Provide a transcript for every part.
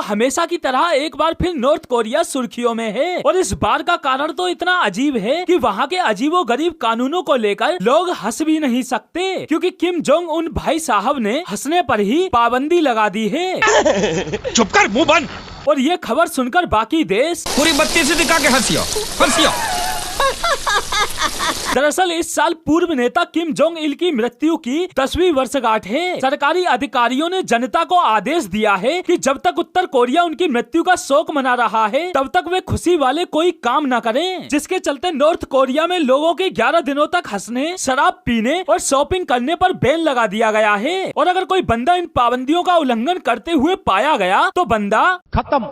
हमेशा की तरह एक बार फिर नॉर्थ कोरिया सुर्खियों में है और इस बार का कारण तो इतना अजीब है कि वहाँ के अजीबो गरीब कानूनों को लेकर लोग हंस भी नहीं सकते, क्योंकि किम जोंग उन भाई साहब ने हंसने पर ही पाबंदी लगा दी है। चुप कर, मुंह बंद। और ये खबर सुनकर बाकी देश पूरी बत्ती से दिखा के हंसियो हंसियो। दरअसल इस साल पूर्व नेता किम जोंग इल की मृत्यु की 10वीं वर्षगांठ है। सरकारी अधिकारियों ने जनता को आदेश दिया है कि जब तक उत्तर कोरिया उनकी मृत्यु का शोक मना रहा है तब तक वे खुशी वाले कोई काम न करें, जिसके चलते नॉर्थ कोरिया में लोगों के 11 दिनों तक हंसने, शराब पीने और शॉपिंग करने पर बैन लगा दिया गया है। और अगर कोई बंदा इन पाबंदियों का उल्लंघन करते हुए पाया गया तो बंदा खत्म।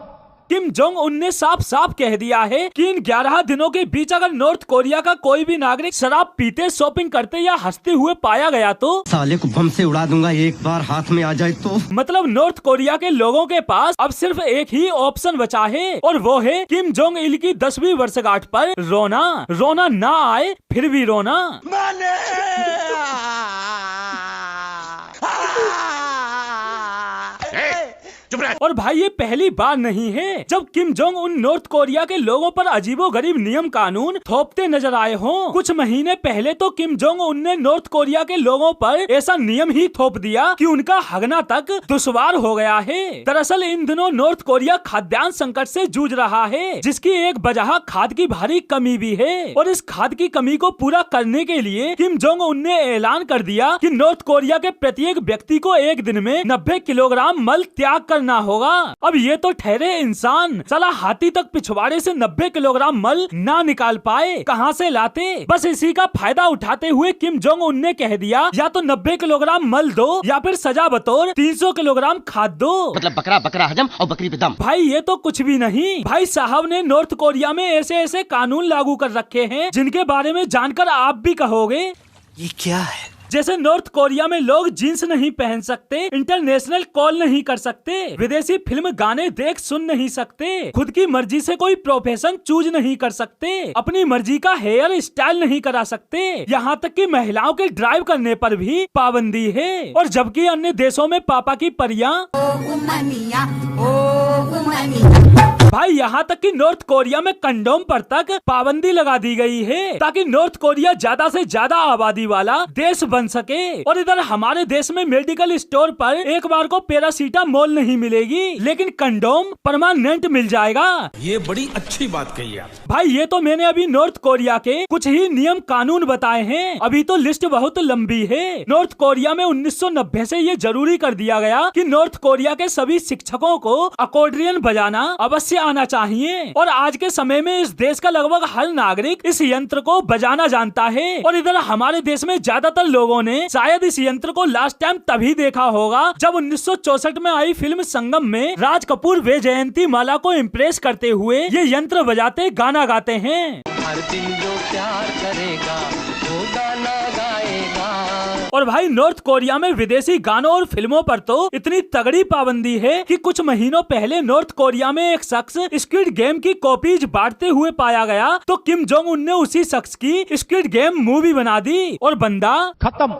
किम जोंग उन ने साफ साफ कह दिया है कि इन 11 दिनों के बीच अगर नॉर्थ कोरिया का कोई भी नागरिक शराब पीते, शॉपिंग करते या हंसते हुए पाया गया तो साले को बम से उड़ा दूंगा एक बार हाथ में आ जाए तो। मतलब नॉर्थ कोरिया के लोगों के पास अब सिर्फ एक ही ऑप्शन बचा है और वो है किम जोंग इल की 10वीं वर्षगांठ पर रोना। रोना ना आए फिर भी रोना। और भाई ये पहली बार नहीं है जब Kim Jong Un north Korea के लोगों पर अजीबो गरीब नियम कानून थोपते नजर आए हों। कुछ महीने पहले तो किम जोंग उन ने नॉर्थ कोरिया के लोगों पर ऐसा नियम ही थोप दिया कि उनका हगना तक दुश्वार हो गया है। दरअसल इन दिनों नॉर्थ कोरिया खाद्यान्न संकट से जूझ रहा है, जिसकी एक वजह खाद की भारी कमी भी है। और इस खाद की कमी को पूरा करने के लिए किम जोंग उन ने ऐलान कर दिया कि नॉर्थ कोरिया के प्रत्येक व्यक्ति को एक दिन में 90 किलोग्राम मल त्याग करना होगा। अब ये तो ठहरे इंसान, साला हाथी तक पिछवाड़े से 90 किलोग्राम मल ना निकाल पाए, कहाँ से लाते। बस इसी का फायदा उठाते हुए किम जोंग उन ने कह दिया या तो 90 किलोग्राम मल दो या फिर सजा बतौर 300 किलोग्राम खाद दो। मतलब बकरा बकरा हजम और बकरी पे दम। भाई ये तो कुछ भी नहीं। भाई साहब ने नॉर्थ कोरिया में ऐसे ऐसे कानून लागू कर रखे हैं जिनके बारे में जानकर आप भी कहोगे ये क्या है। जैसे नॉर्थ कोरिया में लोग जींस नहीं पहन सकते, इंटरनेशनल कॉल नहीं कर सकते, विदेशी फिल्म गाने देख सुन नहीं सकते, खुद की मर्जी से कोई प्रोफेशन चूज नहीं कर सकते, अपनी मर्जी का हेयर स्टाइल नहीं करा सकते, यहाँ तक कि महिलाओं के ड्राइव करने पर भी पाबंदी है। और जबकि अन्य देशों में पापा की परियां भाई यहाँ तक कि नॉर्थ कोरिया में कंडोम पर तक पाबंदी लगा दी गई है ताकि नॉर्थ कोरिया ज्यादा से ज्यादा आबादी वाला देश बन सके। और इधर हमारे देश में मेडिकल स्टोर पर एक बार को पैरासीटामोल नहीं मिलेगी, लेकिन कंडोम परमानेंट मिल जाएगा। ये बड़ी अच्छी बात कही आप। भाई ये तो मैंने अभी नॉर्थ कोरिया के कुछ ही नियम कानून बताए हैं, अभी तो लिस्ट बहुत लंबी है। नॉर्थ कोरिया में 1990 से ये जरूरी कर दिया गया कि नॉर्थ कोरिया के सभी शिक्षकों को अकॉर्डियन बजाना अवश्य आना चाहिए। और आज के समय में इस देश का लगभग हर नागरिक इस यंत्र को बजाना जानता है। और इधर हमारे देश में ज्यादातर लोगों ने शायद इस यंत्र को लास्ट टाइम तभी देखा होगा जब 1964 में आई फिल्म संगम में राज कपूर वे जयंती माला को इम्प्रेस करते हुए ये यंत्र बजाते गाना गाते हैं। हर दिल जो प्यार करेगा वो गाना गाएगा। और भाई नॉर्थ कोरिया में विदेशी गानों और फिल्मों पर तो इतनी तगड़ी पाबंदी है कि कुछ महीनों पहले नॉर्थ कोरिया में एक शख्स स्क्विड गेम की कॉपीज बांटते हुए पाया गया तो किम जोंग उन ने उसी शख्स की स्क्विड गेम मूवी बना दी और बंदा खत्म।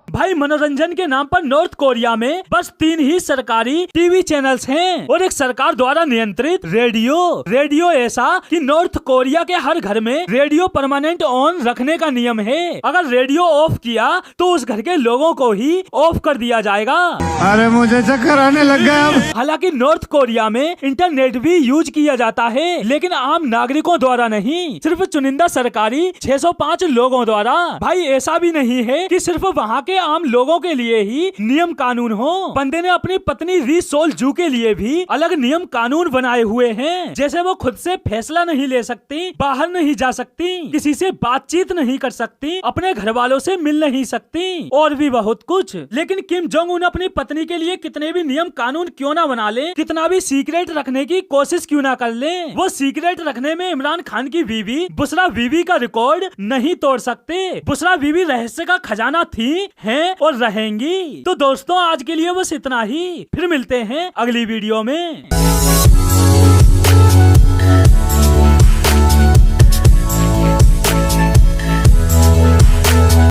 भाई मनोरंजन के नाम पर नॉर्थ कोरिया में बस 3 ही सरकारी टीवी चैनल्स हैं और एक सरकार द्वारा नियंत्रित रेडियो ऐसा कि नॉर्थ कोरिया के हर घर में रेडियो परमानेंट ऑन रखने का नियम है। अगर रेडियो ऑफ किया तो उस घर के लोगों को ही ऑफ कर दिया जाएगा। अरे मुझे चक्कर आने लग गया। हालांकि नॉर्थ कोरिया में इंटरनेट भी यूज किया जाता है, लेकिन आम नागरिकों द्वारा नहीं, सिर्फ चुनिंदा सरकारी 605 लोगों द्वारा। भाई ऐसा भी नहीं है कि सिर्फ वहाँ के आम लोगों के लिए ही नियम कानून हो। बंदे ने अपनी पत्नी री सोल जू के लिए भी अलग नियम कानून बनाए हुए हैं, जैसे वो खुद से फैसला नहीं ले सकती, बाहर नहीं जा सकती, किसी से बातचीत नहीं कर सकती, अपने घर वालों से मिल नहीं सकती और भी बहुत कुछ। लेकिन किम जोंग उन अपनी पत्नी के लिए कितने भी नियम कानून क्यों ना बना ले, कितना भी सीक्रेट रखने की कोशिश क्यों ना कर ले, वो सीक्रेट रखने में इमरान खान की बीवी बुशरा बीवी का रिकॉर्ड नहीं तोड़ सकते। बुशरा बीवी रहस्य का खजाना थी, हैं और रहेंगी। तो दोस्तों आज के लिए बस इतना ही, फिर मिलते हैं अगली वीडियो में।